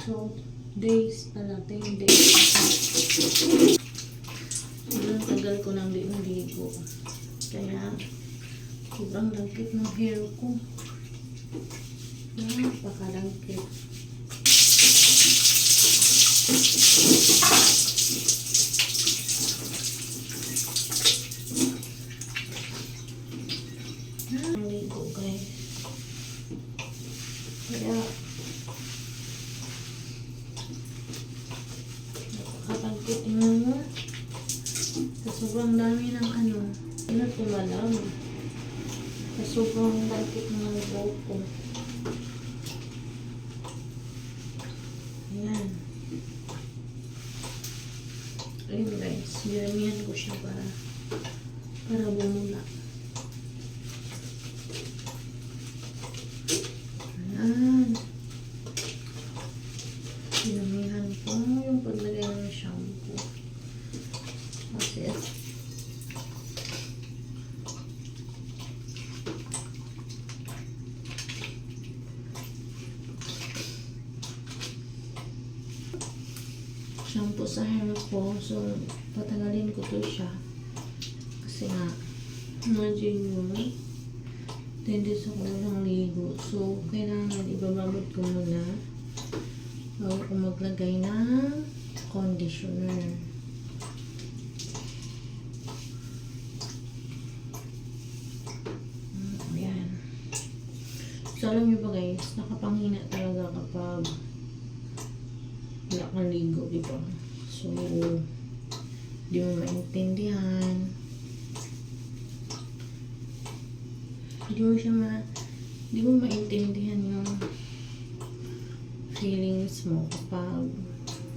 So, days pala, 10 days. Sobrang tagal ko nang di naligo. Kaya, sobrang lagkit ng hair ko. Napakalangkit. Naligo guys. Kaya, napakapagkit mo. Sa sobrang dami ng tumalam. Sa sobrang lagkit ng buhok ko. Ayan. Ayun guys, nilamihan ko siya para bumula. Ayan. Nilamihan ko yung paglagay ng shampoo. Kasi shampoo sa hair ko, so patagalin ko to siya kasi nga imagine mo 10 days ako lang ligo, so kailangan ibababad ko muna bago ko maglagay ng conditioner. Ayan. So alam nyo ba guys, nakapanghina talaga kapag wala kang ligo, diba? So, di mo maintindihan. Di mo maintindihan yung feelings mo kapag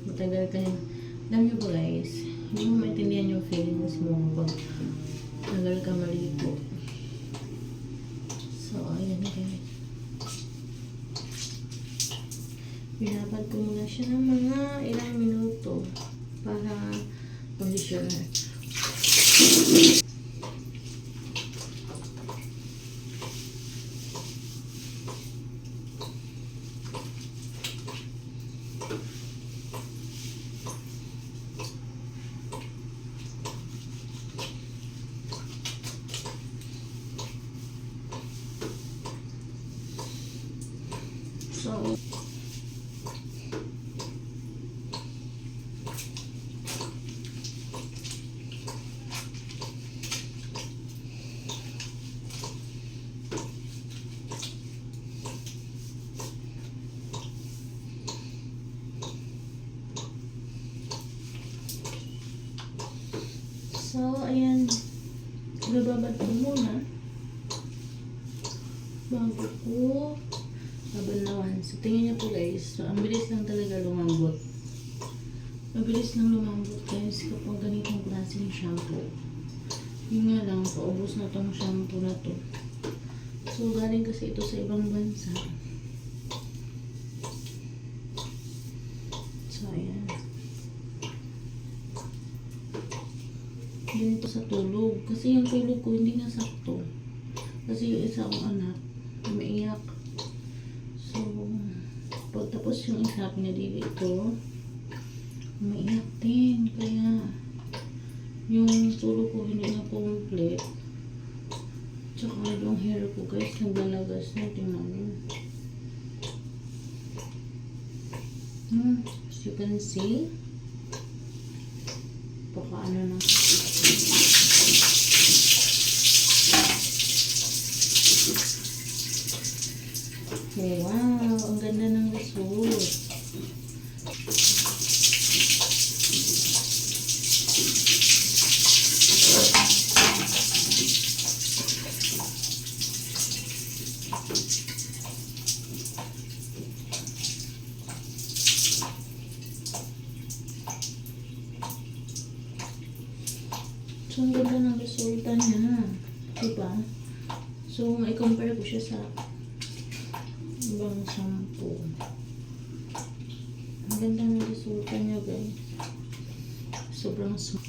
matagal ka yun. Alam nyo ba guys, di mo maintindihan yung feelings mo kapag matagal ka maligo. So, ayan guys. Pinapad ko muna siya ng mga ilang minuto para conditioner. So, ayan. Ibababad ko muna bago ko babanlawan. So, tingnan niyo po guys. So, ang bilis lang talaga lumambot. Mabilis lang lumambot guys kapag ganitong klaseng shampoo. Yun nga lang, paubos na tong shampoo na to. So, galing kasi ito sa ibang bansa. So, ayan. Ganito sa tulog. Kasi yung tulog ko hindi nasakto. Kasi yung isa kong anak, umiiyak. So, pagtapos yung isa, pinadili ko, umiiyak din. Kaya, yung tulog ko hindi na complete. Tsaka yung hair ko guys, naglalagas na. Tingnan mo. As you can see, ano na. Wow, ang ganda ng result. So, ang ganda ng resulta niya. Diba? So, i-compare ko siya sa ibang shampoo. Ang ganda ng resulta niya, guys. Sobrang smooth.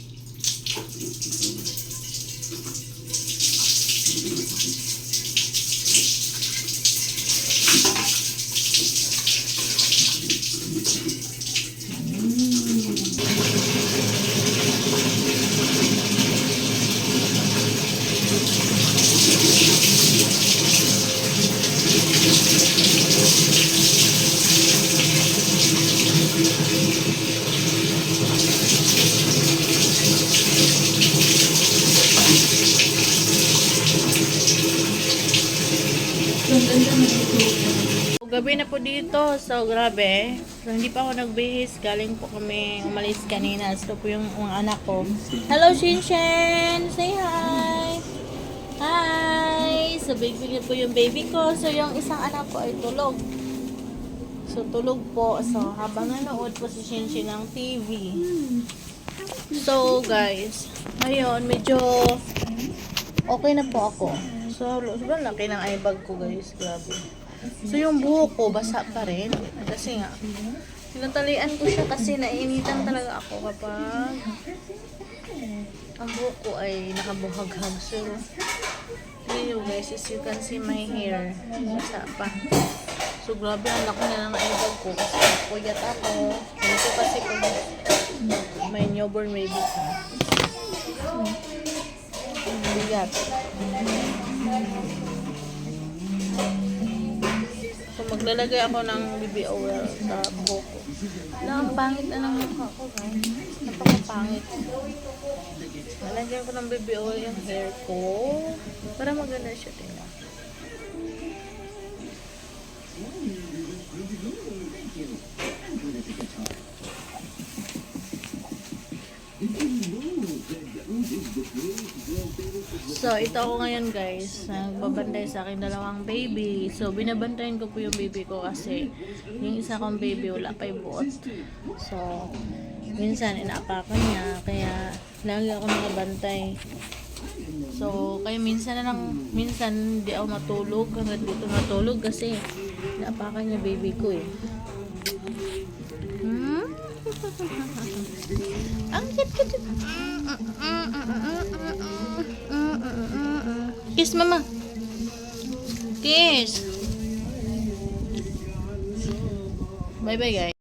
Uuwi na po dito. So, grabe. So, hindi pa ako nagbihis. Galing po kami umalis kanina. So, po yung mga anak ko. Hello, Shinshen! Say hi! Hi! So, baby po yung baby ko. So, yung isang anak ko ay tulog. So, tulog po. So, habang nanood po si Shinshen ng TV. So, guys. Ngayon, medyo okay na po ako. So, sobrang laki ng eye bag ko, guys. Grabe. So, yung buhok ko, basa pa rin. Kasi nga, tinatalian ko siya kasi naiinitan talaga ako kapag ang buhok ko ay nakabuhag-hag. So, yun guys, as you can see my hair. Basa pa. So, grabe, ang laki na ng eye bag ko kasi puyat ako. Ganito kasi pag may newborn baby ka. Bigat. So, maglalagay ako ng BB oil sa buhok ko. Ang pangit na ng mukha ko, guys. Napakapangit. Lalagyan ko ng BB oil yung hair ko para maganda siya tingnan. So, ito ako ngayon guys, nagbabantay sa aking dalawang baby. So, binabantayan ko po yung baby ko kasi yung isa kong baby wala pa yung buot. So, minsan inaapakan niya, kaya lagi ako nakabantay. So, kaya minsan hindi ako matulog, hanggang dito matulog kasi inaapakan niya baby ko eh. Ang cute. Kiss mama. Kiss. Bye bye guys.